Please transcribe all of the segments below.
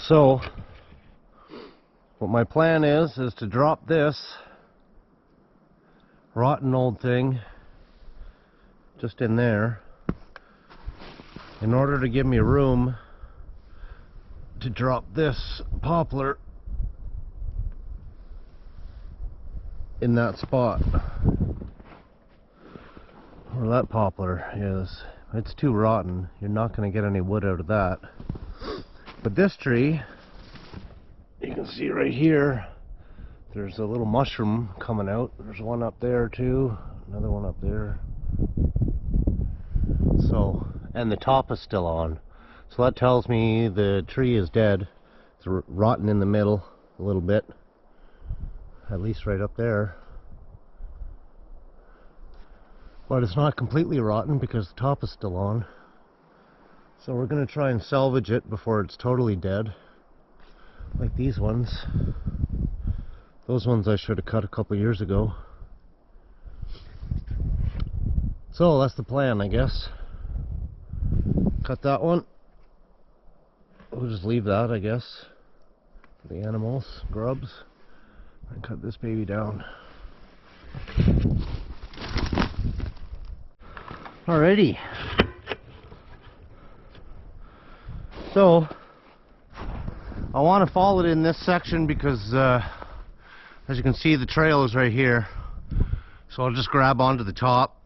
So what my plan is to drop this rotten old thing just in there in order to give me room to drop this poplar in that spot where that poplar is. It's too rotten. You're not going to get any wood out of that. But this tree, you can see right here, there's a little mushroom coming out. There's one up there too, another one up there. So, and the top is still on. So that tells me the tree is dead. It's rotten in the middle a little bit, at least right up there. But it's not completely rotten because the top is still on. So we're going to try and salvage it before it's totally dead. Like these ones. Those ones I should have cut a couple years ago. So that's the plan, I guess. Cut that one. We'll just leave that, I guess, for the animals, grubs, and cut this baby down. Alrighty. So I want to follow it in this section because as you can see, the trail is right here. So I'll just grab onto the top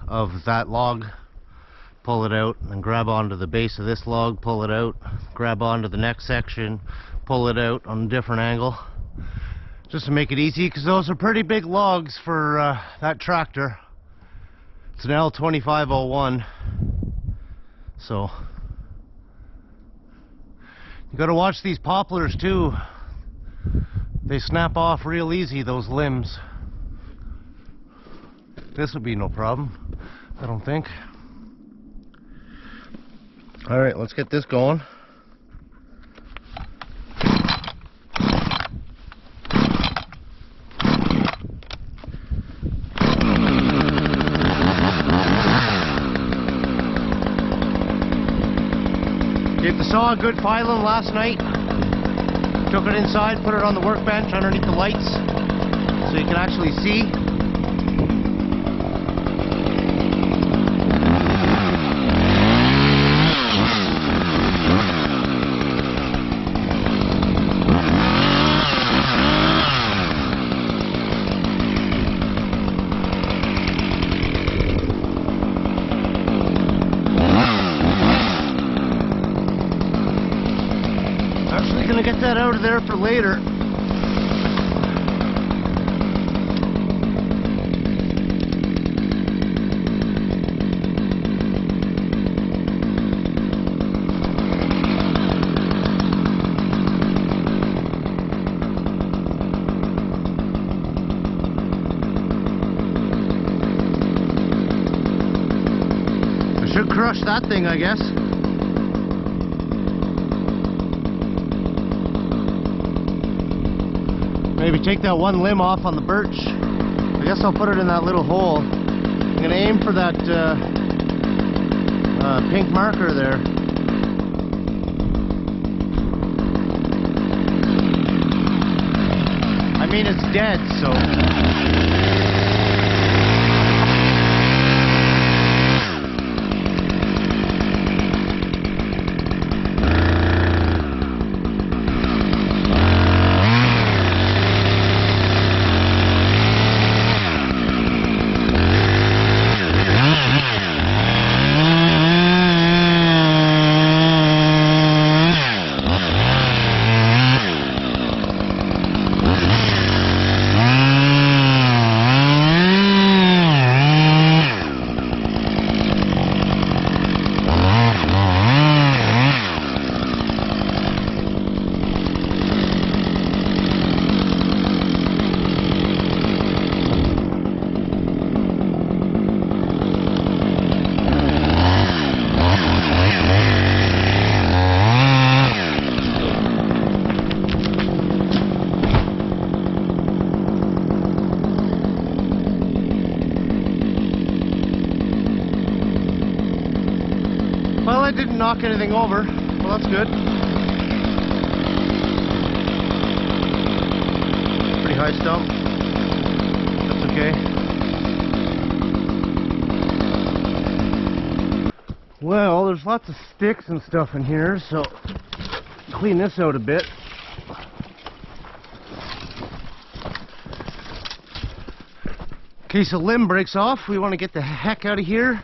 of that log, pull it out, and grab onto the base of this log, pull it out, grab onto the next section, pull it out on a different angle, just to make it easy, because those are pretty big logs for that tractor. It's an L2501, so you gotta watch these poplars too. They snap off real easy, those limbs. This would be no problem, I don't think. Alright, let's get this going. Gave the saw a good filing last night. Took it inside, put it on the workbench underneath the lights so you can actually see. Get that out of there for later. I should crush that thing, I guess. Maybe take that one limb off on the birch. I guess I'll put it in that little hole. I'm gonna aim for that pink marker there. I mean, it's dead, so... Well, I didn't knock anything over. Well, that's good. dry stump. That's okay. Well, there's lots of sticks and stuff in here, so clean this out a bit. In case a limb breaks off, we want to get the heck out of here.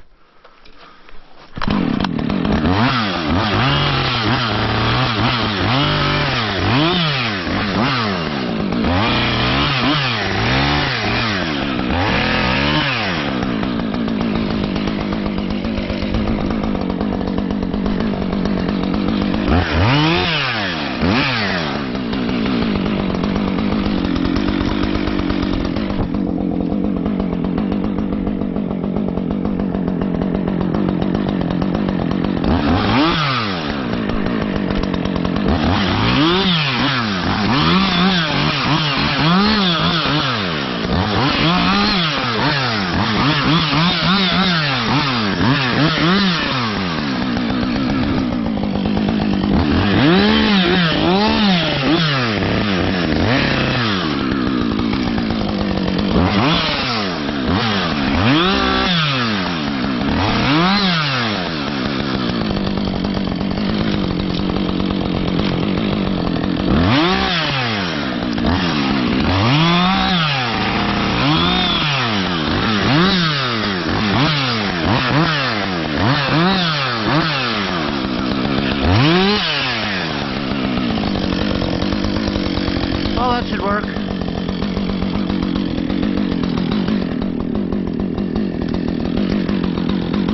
Oh, that should work.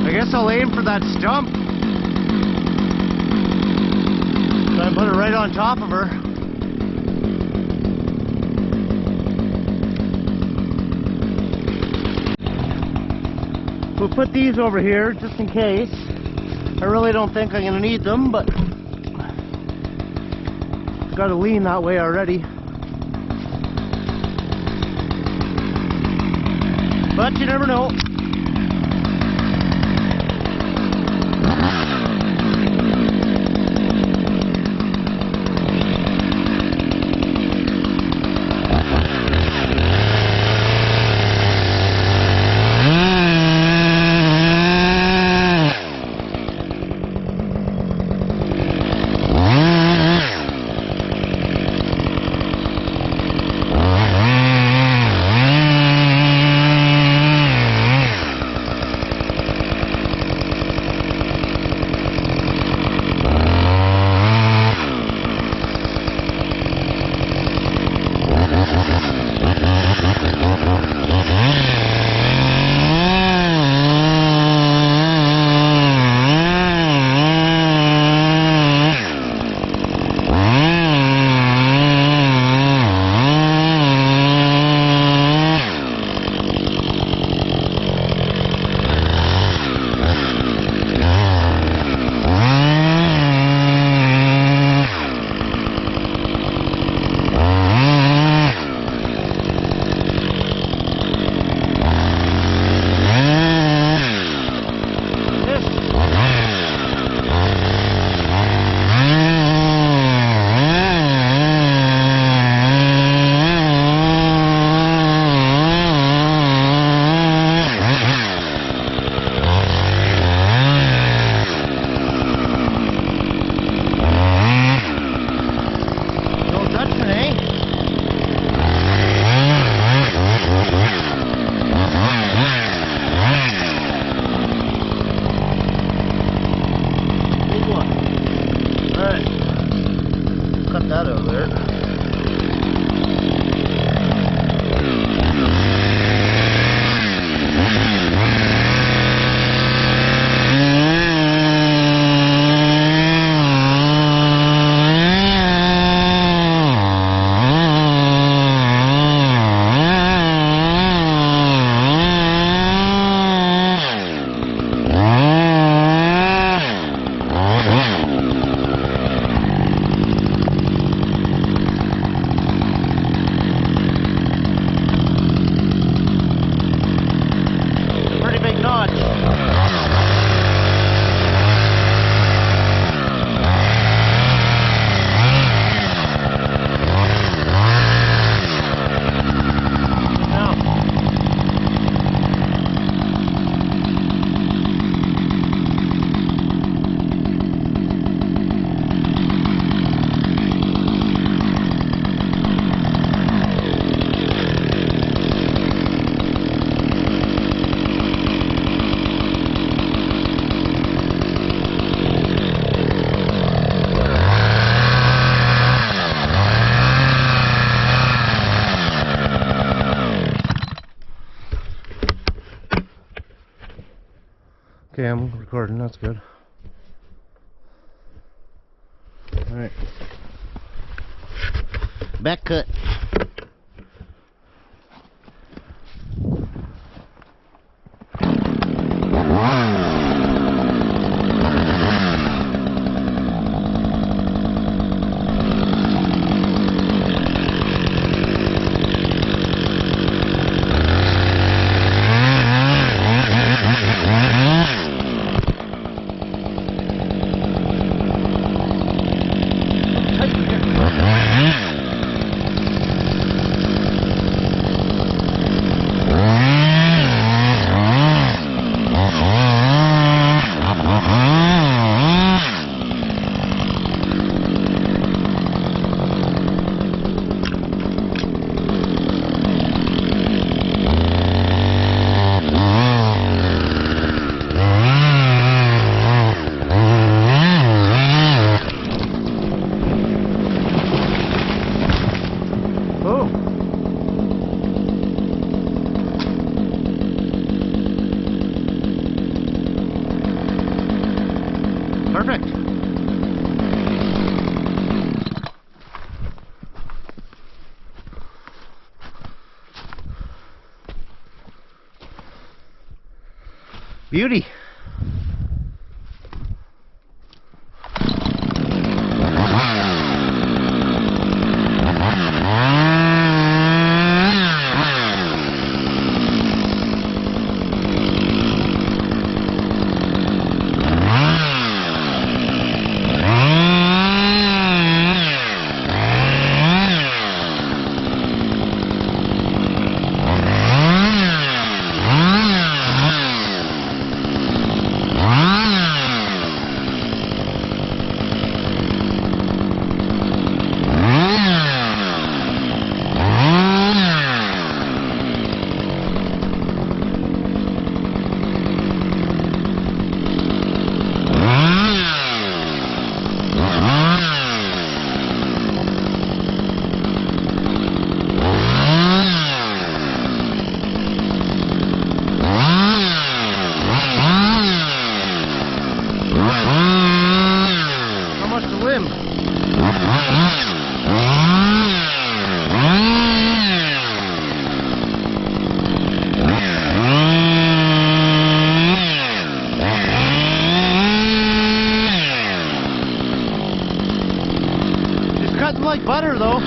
I guess I'll aim for that stump. So I put it right on top of her. We'll put these over here just in case. I really don't think I'm going to need them, but got to lean that way already. But you never know. That over there. I'm recording. That's good. Alright. Back cut. Perfect. Beauty. Cutting like butter though.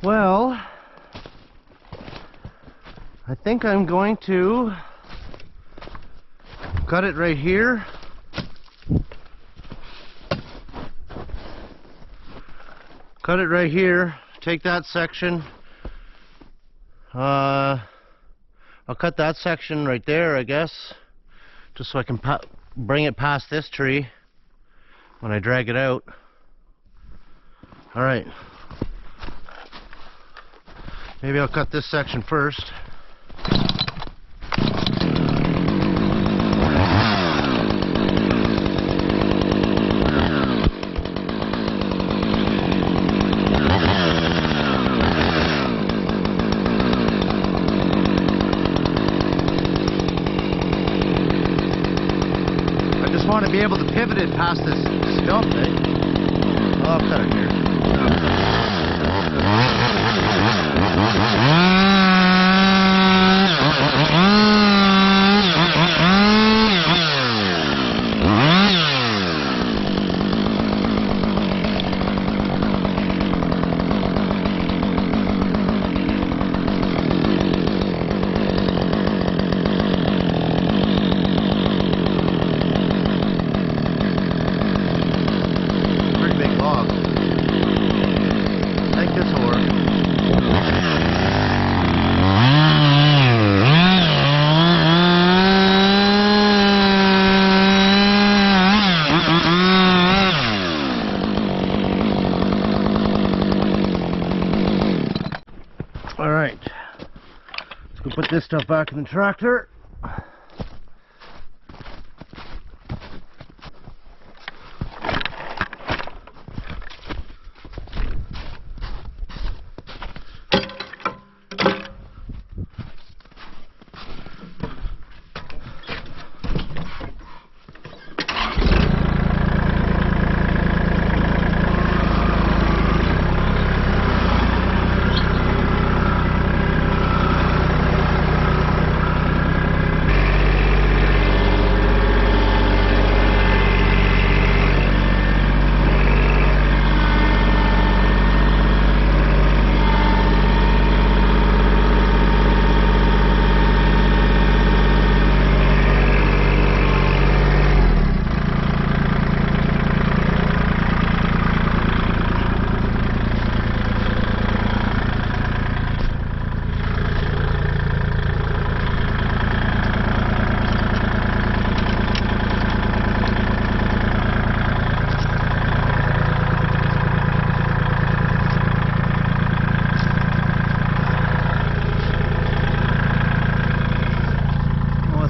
Well, I think I'm going to cut it right here cut it right here, take that section, I'll cut that section right there, I guess, just so I can bring it past this tree when I drag it out. Alright, maybe I'll cut this section first. I want to be able to pivot it past this stump, eh? I'll cut it here. Alright, let's go put this stuff back in the tractor.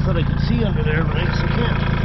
I could see under there, but I guess I can't.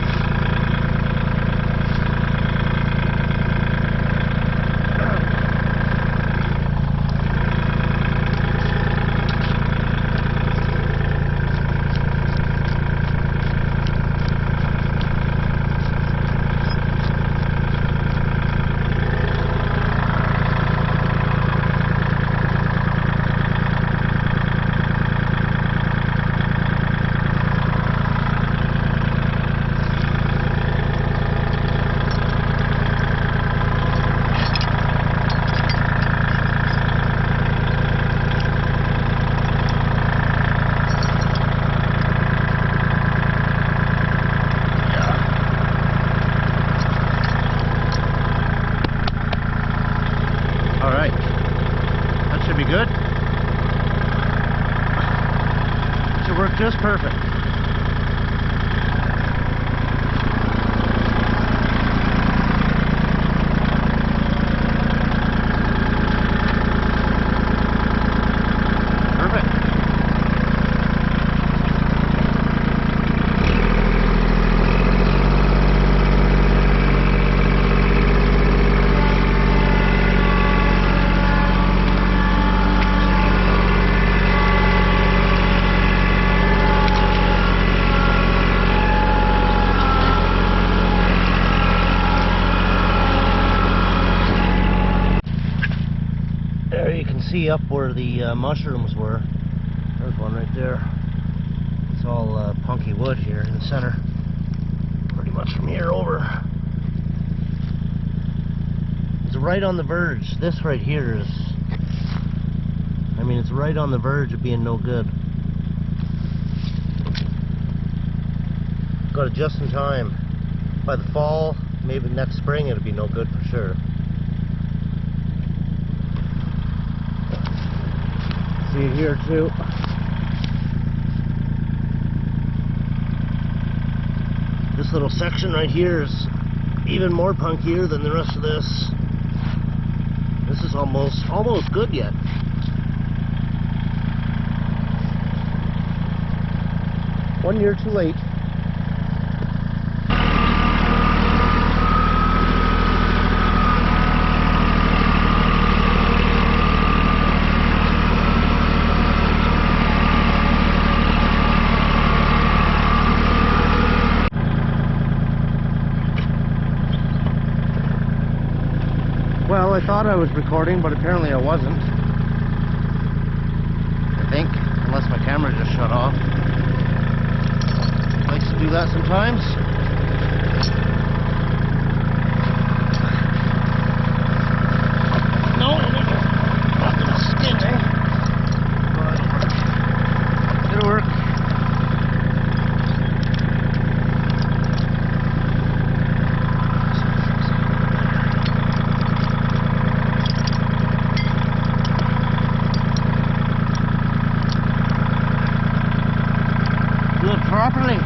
Good. Should work just perfect. See up where the mushrooms were. There's one right there. It's all punky wood here in the center. Pretty much from here over. It's right on the verge. This right here is, I mean, it's right on the verge of being no good. Got it just in time. By the fall, maybe next spring, it'll be no good for sure. see it here too. This little section right here is even more punkier than the rest of this. This is almost good yet. One year too late. Well, I thought I was recording, but apparently I wasn't. I think, unless my camera just shut off. It likes to do that sometimes. No, not gonna skid, eh? It'll work. Properly.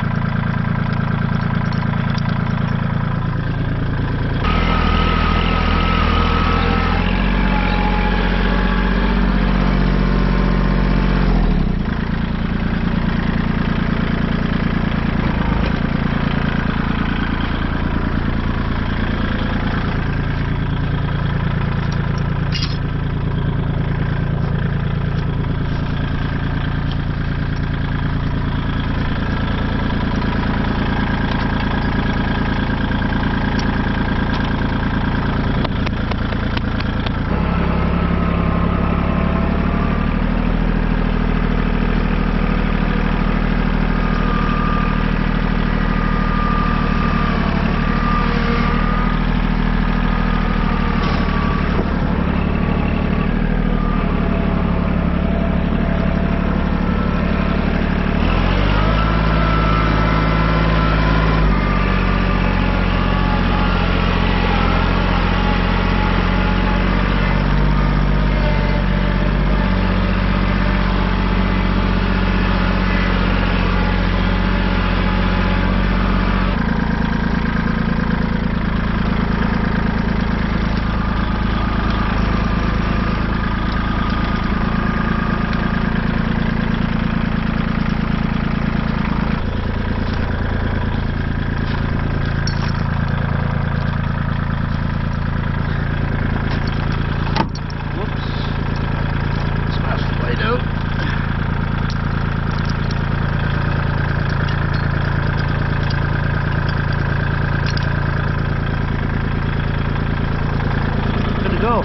Go.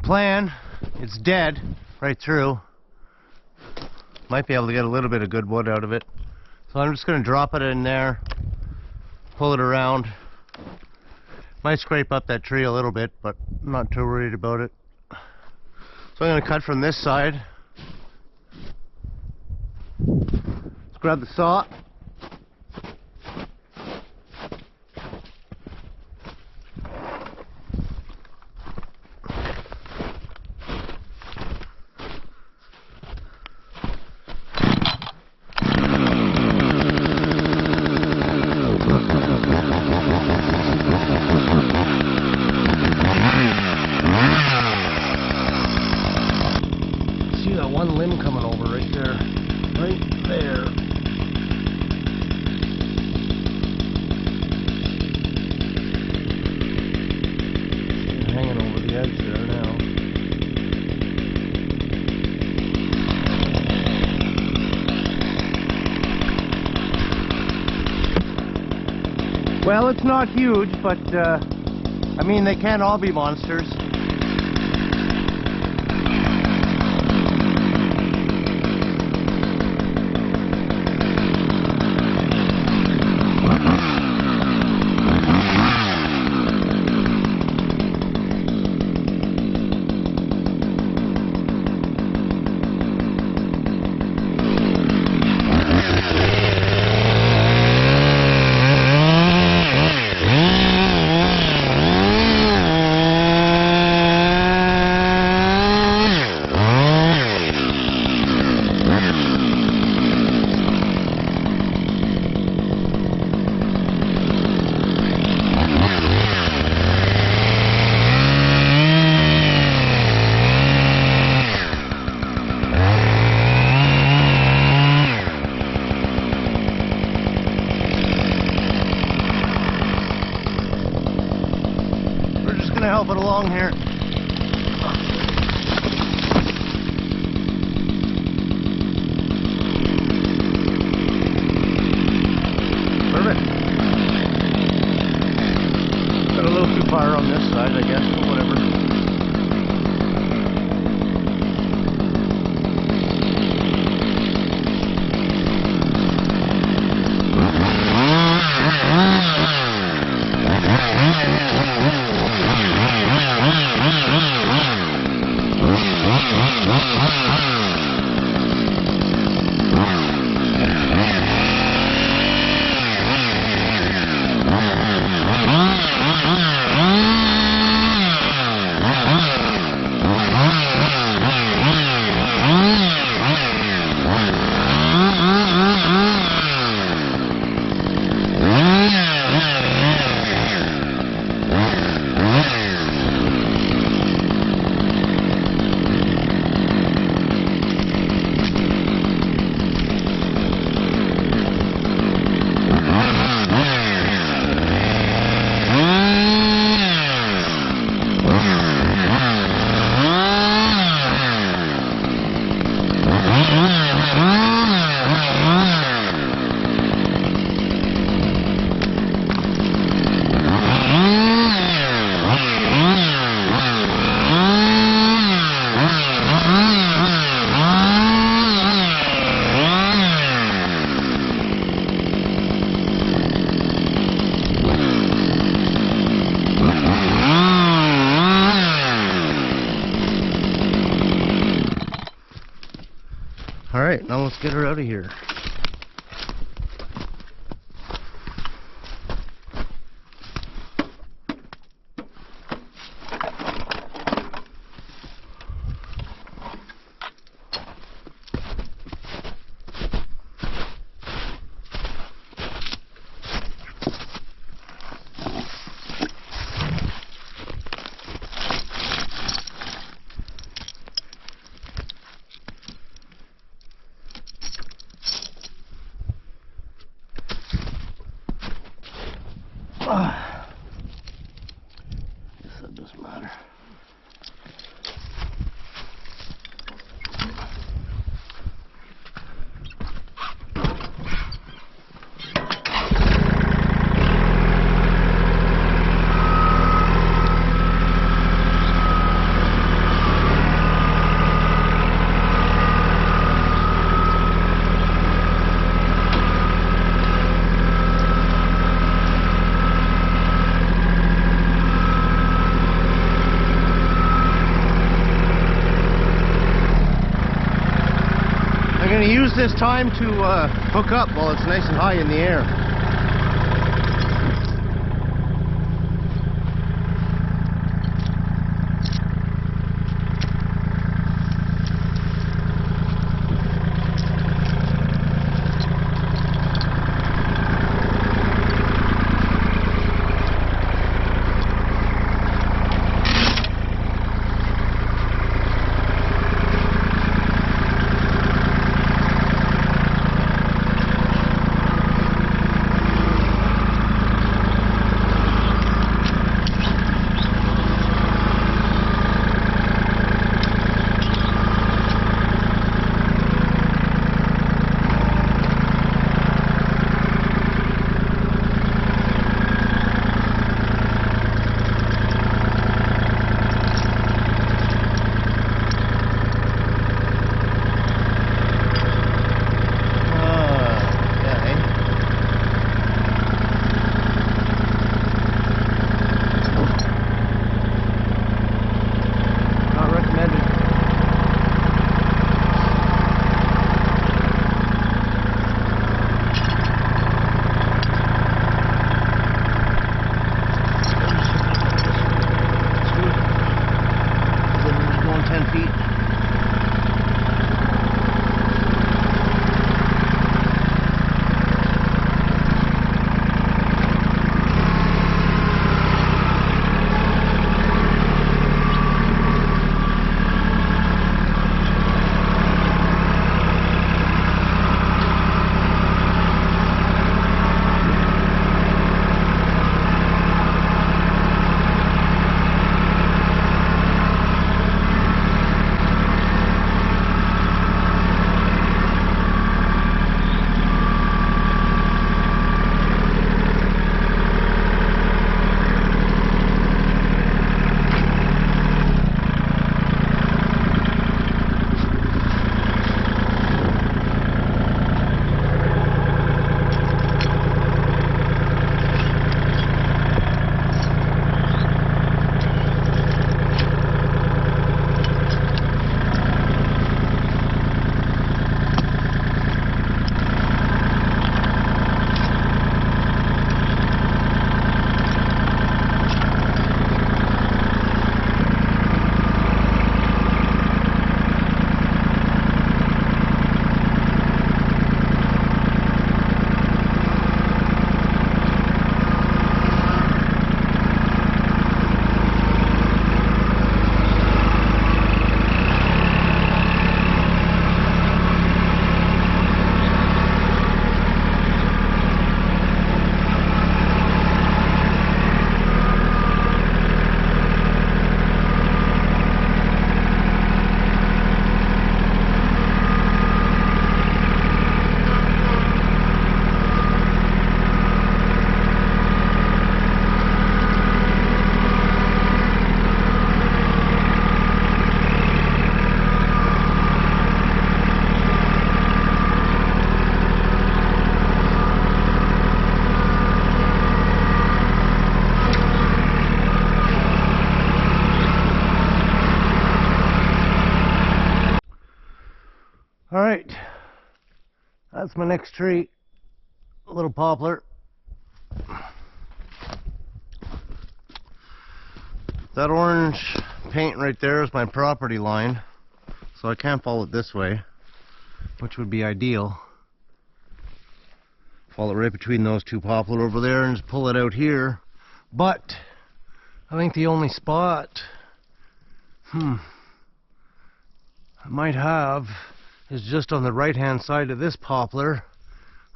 Plan, it's dead right through. Might be able to get a little bit of good wood out of it. So I'm just going to drop it in there, pull it around. Might scrape up that tree a little bit, but I'm not too worried about it. So I'm going to cut from this side. Let's grab the saw. See that one limb coming over right there. Right there. Hanging over the edge there now. Well, it's not huge, but I mean, they can't all be monsters. Help it along here. Perfect. Got a little too far on this side, I guess, but whatever. Alright, now let's get her out of here. going to use this time to hook up while it's nice and high in the air. Alright, that's my next tree, a little poplar. That orange paint right there is my property line, so I can't follow it this way, which would be ideal. Follow it right between those two poplar over there and just pull it out here. But I think the only spot I might have is just on the right hand side of this poplar,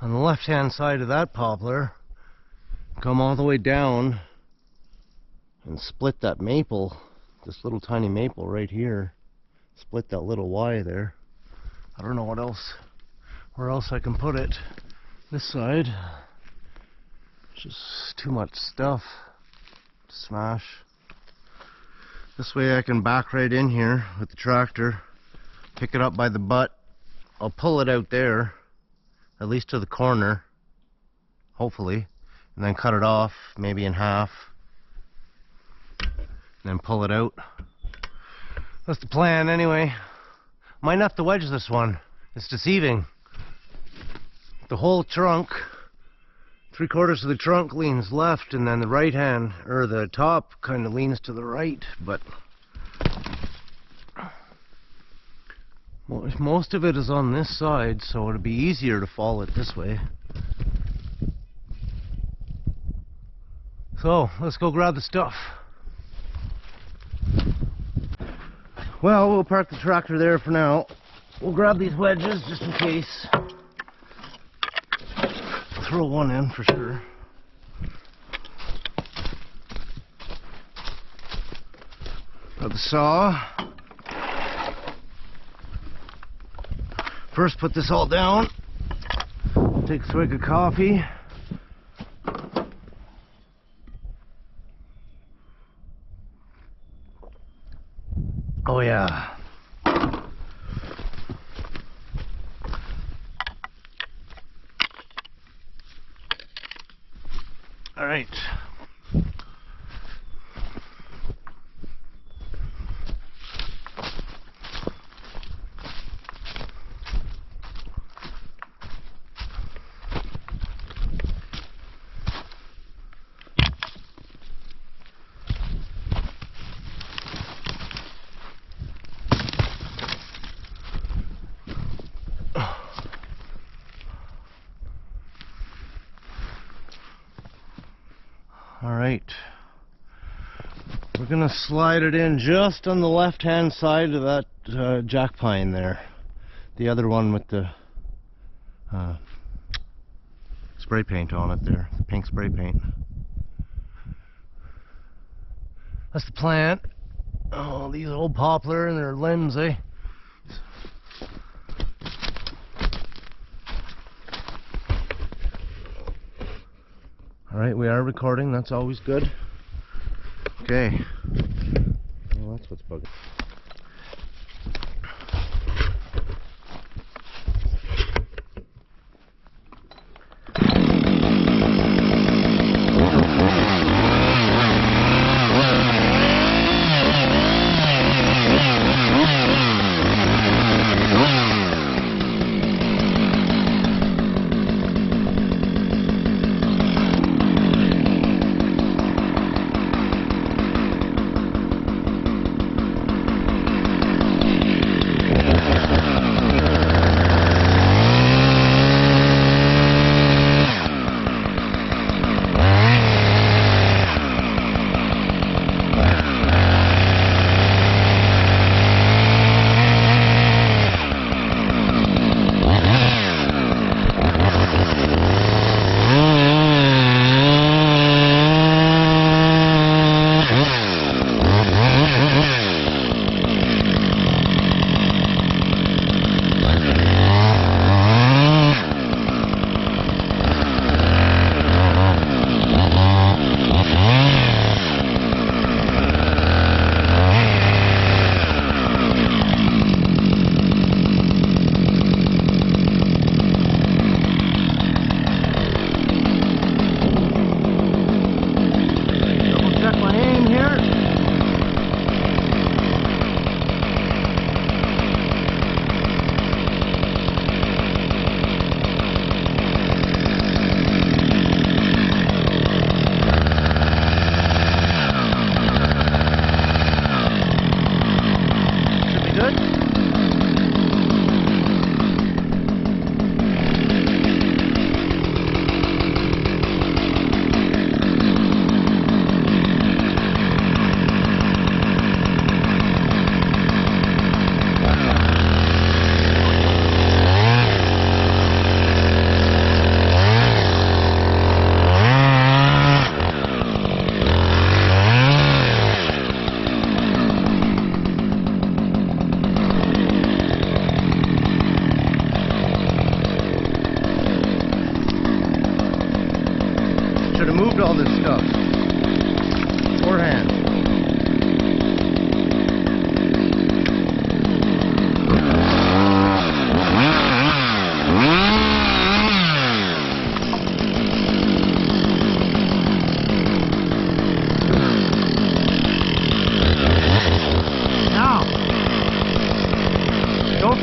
on the left hand side of that poplar, come all the way down and split that maple, this little tiny maple right here, split that little Y there. I don't know what else, where else I can put it. This side, just too much stuff to smash. This way I can back right in here with the tractor, pick it up by the butt. I'll pull it out there, at least to the corner, hopefully, and then cut it off, maybe in half, and then pull it out. That's the plan anyway. Might have to wedge this one. It's deceiving. The whole trunk, 3/4 of the trunk leans left, and then the right hand, or the top, kind of leans to the right, but most of it is on this side, so it'll be easier to fall it this way. So, let's go grab the stuff. Well, we'll park the tractor there for now. We'll grab these wedges just in case. Throw one in for sure. Grab the saw. First, put this all down. Take a swig of coffee. Oh yeah. All right. Alright, we're going to slide it in just on the left hand side of that jack pine there. The other one with the spray paint on it there, the pink spray paint. That's the plant. Oh, these old poplar and their limbs, eh? Alright, we are recording, that's always good. Okay. Well, that's what's bugging.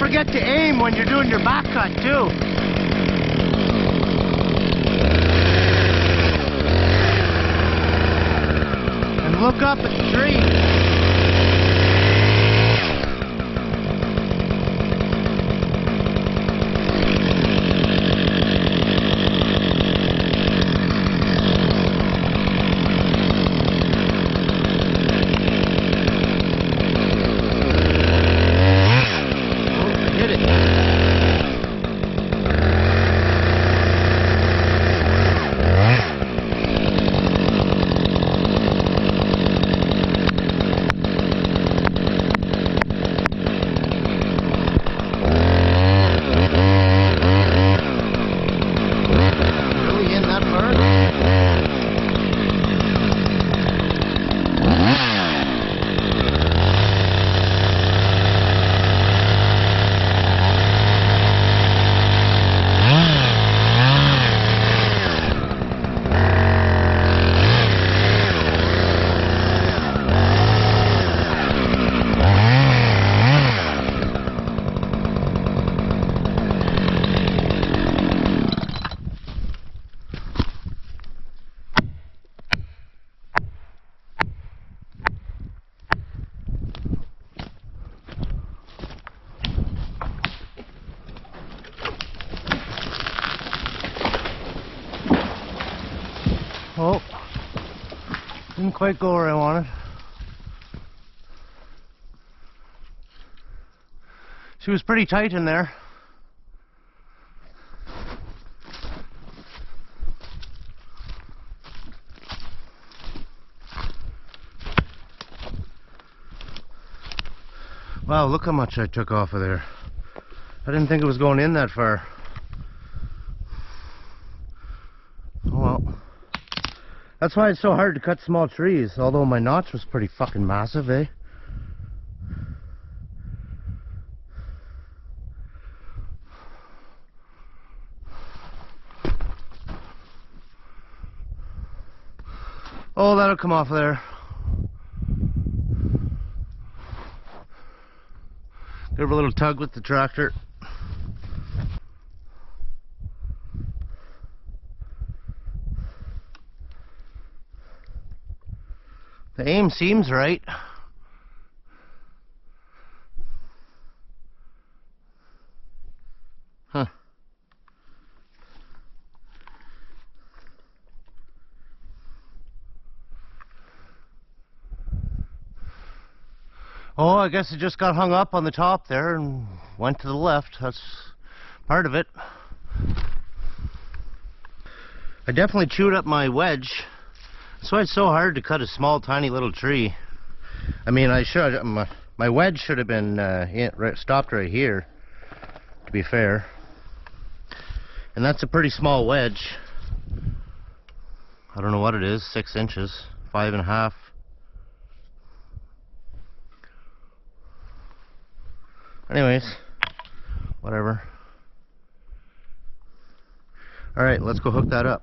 forget to aim when you're doing your back cut too. And look up at the tree. Oh, didn't quite go where I wanted. She was pretty tight in there. Wow, look how much I took off of there. I didn't think it was going in that far. Oh well. That's why it's so hard to cut small trees, although my notch was pretty fucking massive, eh? Oh, that'll come off of there. Give a little tug with the tractor. The aim seems right. Huh. Oh, I guess it just got hung up on the top there and went to the left. That's part of it. I definitely chewed up my wedge. That's why it's so hard to cut a small, tiny little tree. I mean, my wedge should have been stopped right here, to be fair. And that's a pretty small wedge. I don't know what it is, 6 inches, 5.5. Anyways, whatever. Alright, let's go hook that up.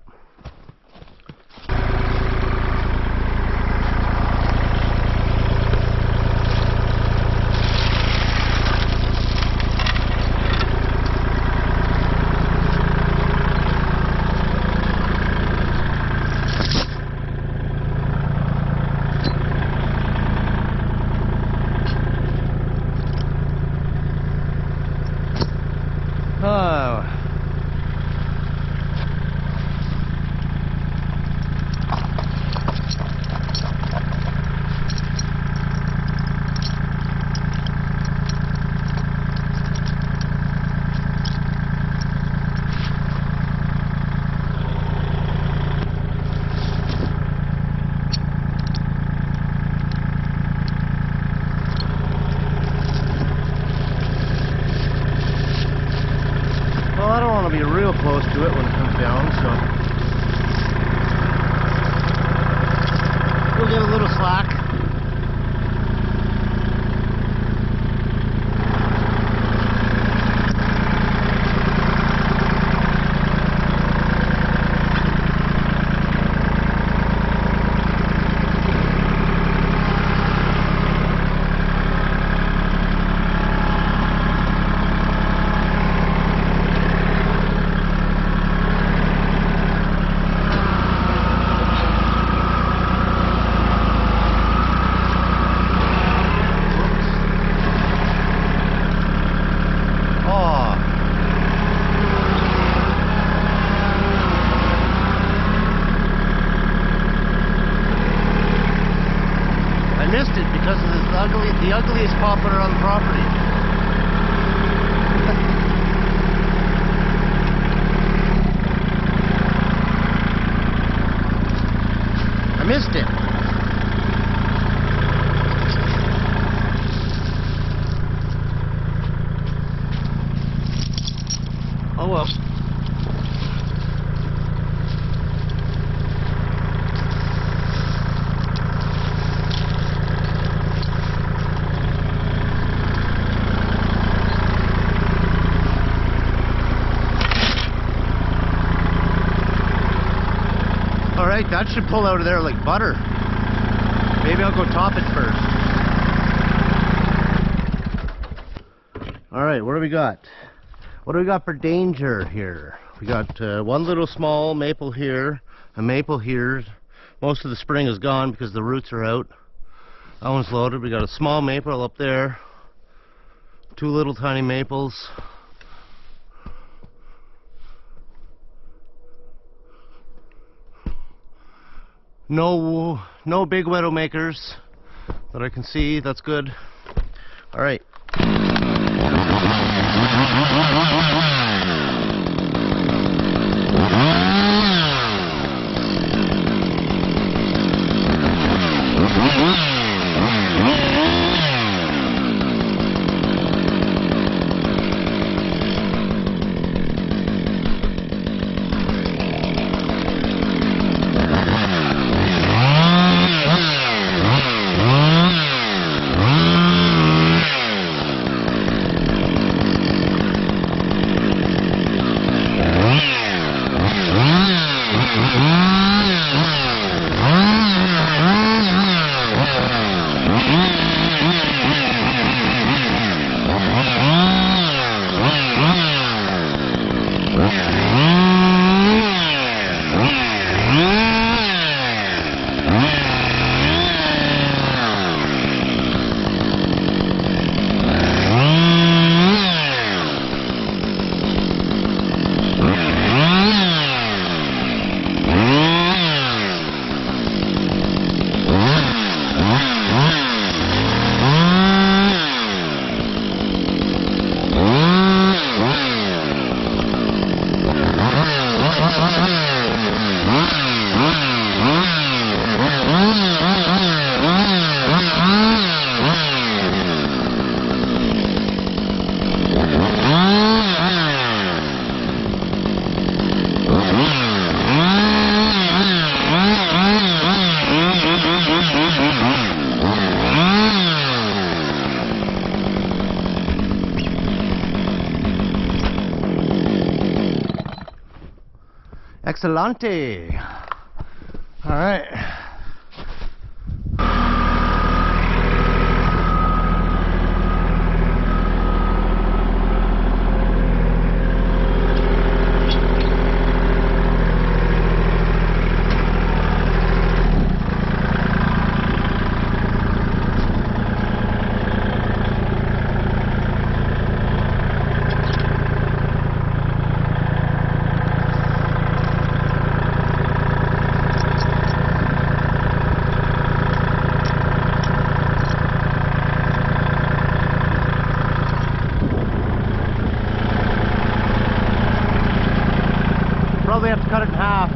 Be real close to it when it comes down, so we'll give it a little slack. poplar on the property. I missed it. Oh well. Alright, that should pull out of there like butter. Maybe I'll go top it first. Alright, what do we got? What do we got for danger here? We got one little small maple here, a maple here. Most of the spring is gone because the roots are out. That one's loaded. We got a small maple up there. Two little tiny maples. No big widow makers that I can see. That's good. All right. Excellente. All right. Probably have to cut it in half.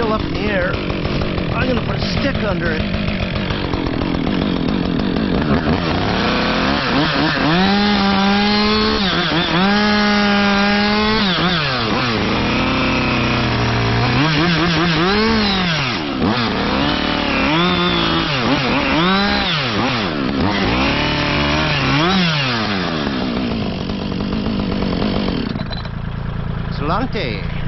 still up in the air. I'm gonna put a stick under it. Salante.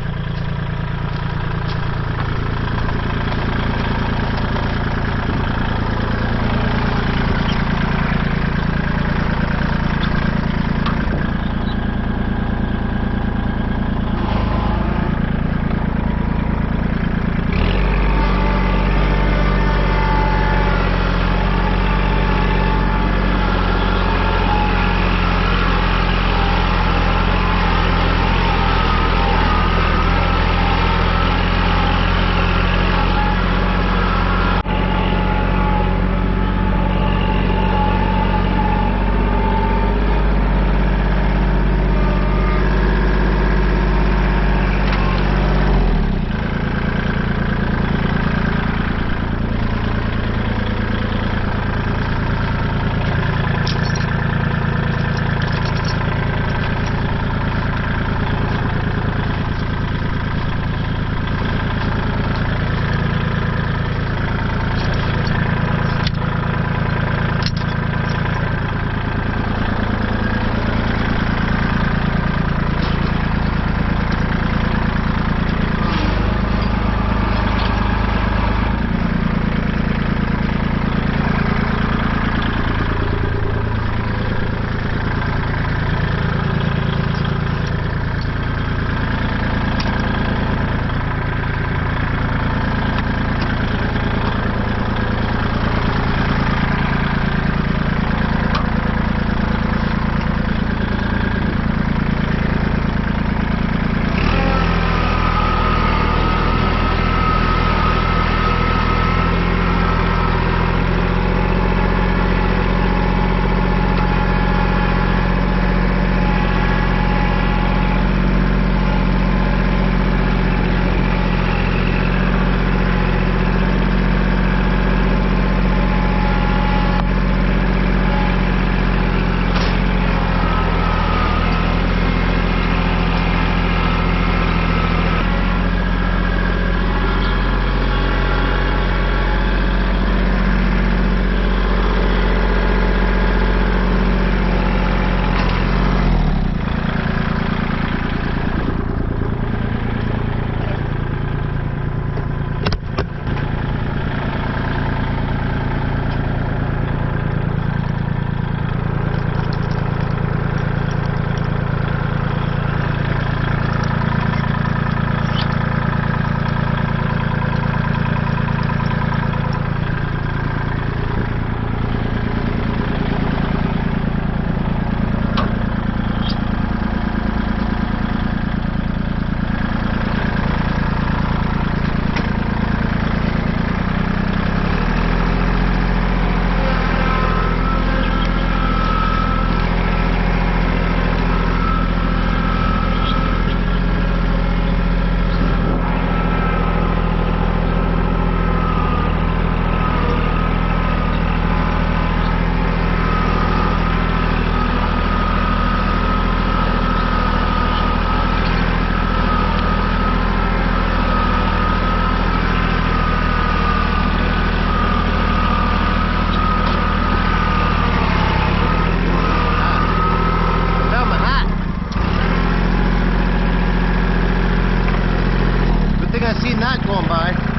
I seen that going by.